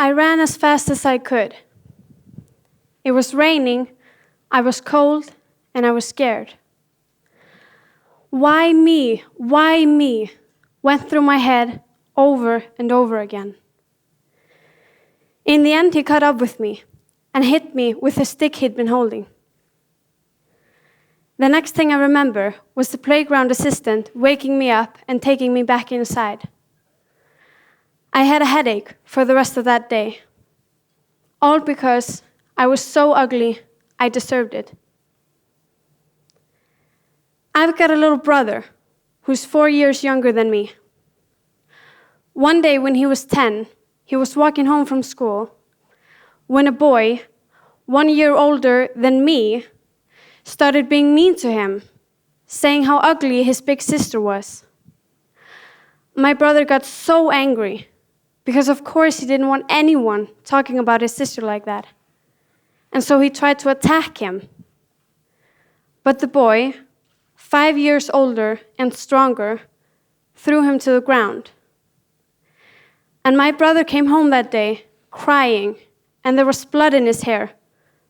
I ran as fast as I could. It was raining, I was cold, and I was scared. Why me? Why me? Went through my head over and over again. In the end, he caught up with me and hit me with the stick he'd been holding. The next thing I remember was the playground assistant waking me up and taking me back inside. I had a headache for the rest of that day, all because I was so ugly, I deserved it. I've got a little brother who's 4 years younger than me. One day when he was 10, he was walking home from school when a boy, 1 year older than me, started being mean to him, saying how ugly his big sister was. My brother got so angry because of course he didn't want anyone talking about his sister like that. And so he tried to attack him. But the boy, 5 years older and stronger, threw him to the ground. And my brother came home that day crying, and there was blood in his hair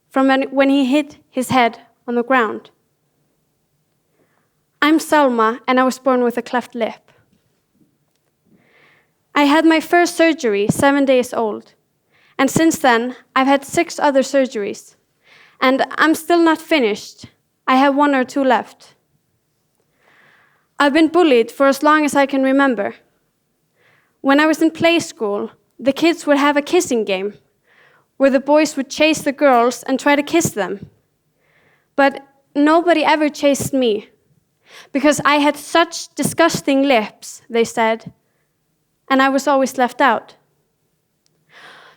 from when he hit his head on the ground. I'm Selma, and I was born with a cleft lip. I had my first surgery 7 days old, and since then, I've had 6 other surgeries, and I'm still not finished. I have 1 or 2 left. I've been bullied for as long as I can remember. When I was in play school, the kids would have a kissing game, where the boys would chase the girls and try to kiss them. But nobody ever chased me, because I had such disgusting lips, they said, and I was always left out.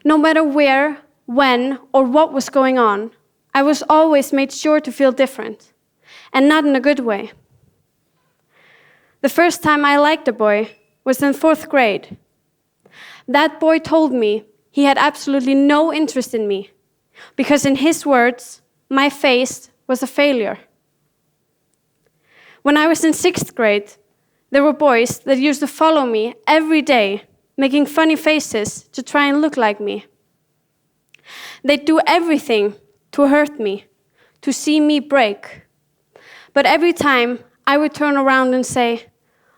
No matter where, when, or what was going on, I was always made sure to feel different, and not in a good way. The first time I liked a boy was in 4th grade. That boy told me he had absolutely no interest in me, because in his words, my face was a failure. When I was in 6th grade, there were boys that used to follow me every day, making funny faces to try and look like me. They'd do everything to hurt me, to see me break. But every time I would turn around and say,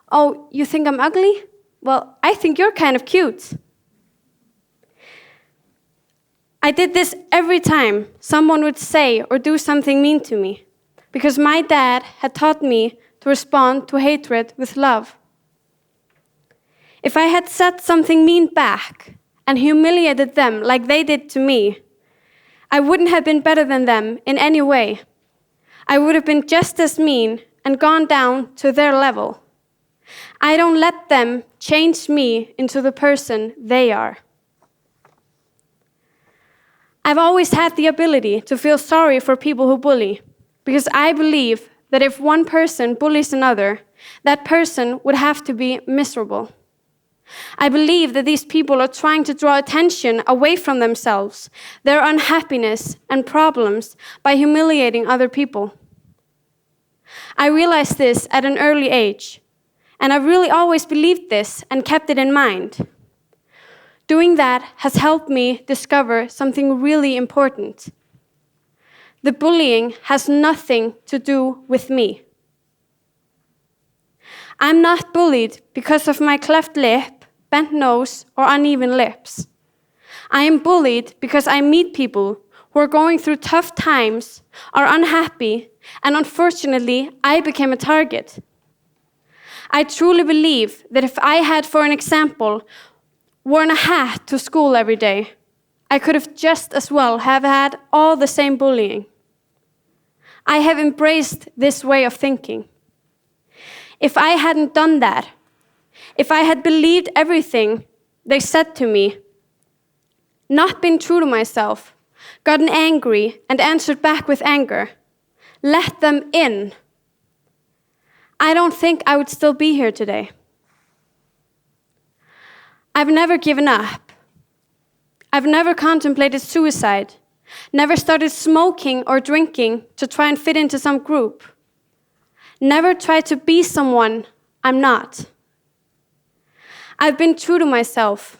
"Oh, you think I'm ugly? Well, I think you're kind of cute." I did this every time someone would say or do something mean to me, because my dad had taught me to respond to hatred with love. If I had said something mean back and humiliated them like they did to me, I wouldn't have been better than them in any way. I would have been just as mean and gone down to their level. I don't let them change me into the person they are. I've always had the ability to feel sorry for people who bully, because I believe that if one person bullies another, that person would have to be miserable. I believe that these people are trying to draw attention away from themselves, their unhappiness and problems, by humiliating other people. I realized this at an early age, and I've really always believed this and kept it in mind. Doing that has helped me discover something really important. The bullying has nothing to do with me. I'm not bullied because of my cleft lip, bent nose, or uneven lips. I am bullied because I meet people who are going through tough times, are unhappy, and unfortunately, I became a target. I truly believe that if I had, for an example, worn a hat to school every day, I could have just as well have had all the same bullying. I have embraced this way of thinking. If I hadn't done that, if I had believed everything they said to me, not been true to myself, gotten angry and answered back with anger, let them in, I don't think I would still be here today. I've never given up. I've never contemplated suicide, never started smoking or drinking to try and fit into some group, never tried to be someone I'm not. I've been true to myself,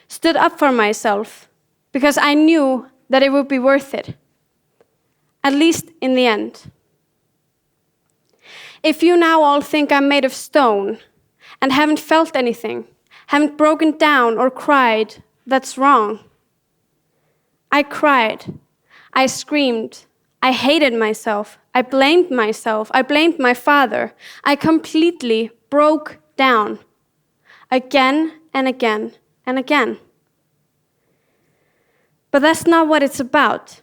stood up for myself because I knew that it would be worth it, at least in the end. If you now all think I'm made of stone and haven't felt anything, haven't broken down or cried, that's wrong. I cried, I screamed, I hated myself, I blamed myself, I blamed my father. I completely broke down, again and again and again. But that's not what it's about.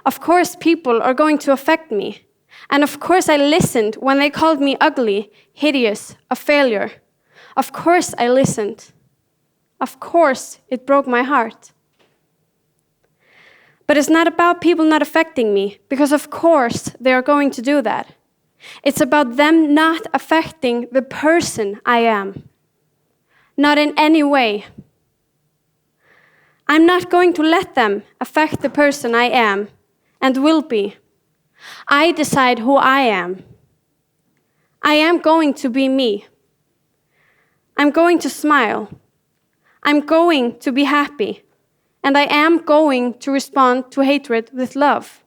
Of course, people are going to affect me. And of course, I listened when they called me ugly, hideous, a failure. Of course, I listened. Of course, it broke my heart. But it's not about people not affecting me, because of course they are going to do that. It's about them not affecting the person I am. Not in any way. I'm not going to let them affect the person I am and will be. I decide who I am. I am going to be me. I'm going to smile. I'm going to be happy. And I am going to respond to hatred with love.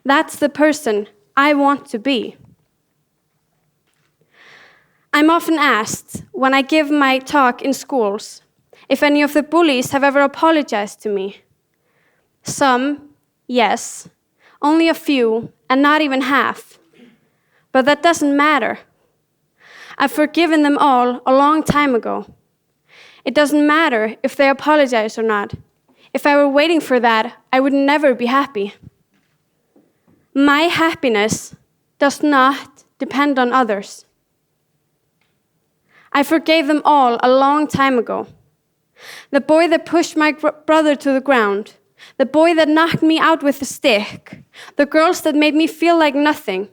That's the person I want to be. I'm often asked when I give my talk in schools if any of the bullies have ever apologized to me. Some, yes. Only a few, and not even half. But that doesn't matter. I've forgiven them all a long time ago. It doesn't matter if they apologize or not. If I were waiting for that, I would never be happy. My happiness does not depend on others. I forgave them all a long time ago. The boy that pushed my brother to the ground, the boy that knocked me out with a stick, the girls that made me feel like nothing,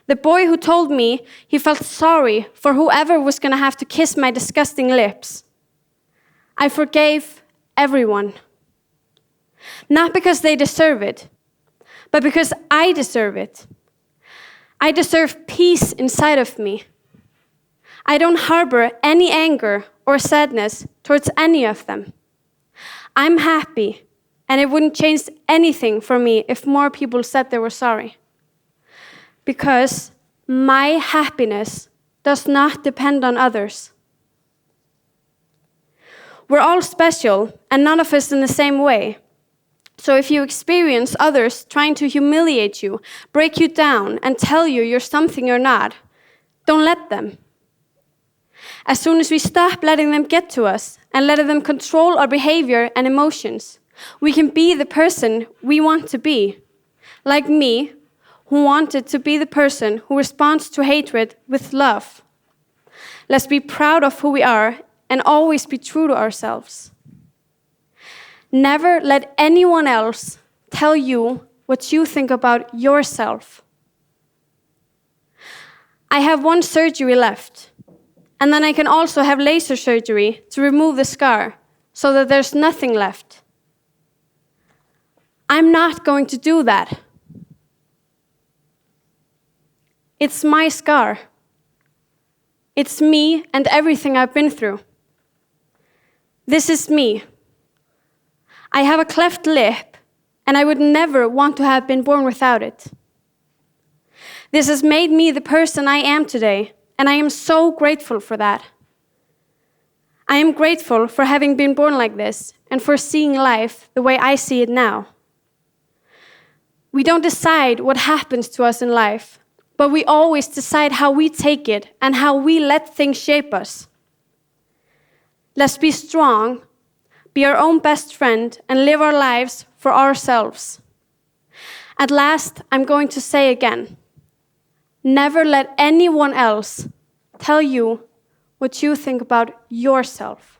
the boy who told me he felt sorry for whoever was going to have to kiss my disgusting lips. I forgave everyone. Not because they deserve it, but because I deserve it. I deserve peace inside of me. I don't harbor any anger or sadness towards any of them. I'm happy, and it wouldn't change anything for me if more people said they were sorry. Because my happiness does not depend on others. We're all special, and none of us in the same way. So if you experience others trying to humiliate you, break you down, and tell you you're something you're not, don't let them. As soon as we stop letting them get to us and letting them control our behavior and emotions, we can be the person we want to be. Like me, who wanted to be the person who responds to hatred with love. Let's be proud of who we are and always be true to ourselves. Never let anyone else tell you what you think about yourself. I have one surgery left, and then I can also have laser surgery to remove the scar so that there's nothing left. I'm not going to do that. It's my scar. It's me and everything I've been through. This is me. I have a cleft lip, and I would never want to have been born without it. This has made me the person I am today, and I am so grateful for that. I am grateful for having been born like this and for seeing life the way I see it now. We don't decide what happens to us in life, but we always decide how we take it and how we let things shape us. Let's be strong, be our own best friend, and live our lives for ourselves. At last, I'm going to say again, never let anyone else tell you what you think about yourself.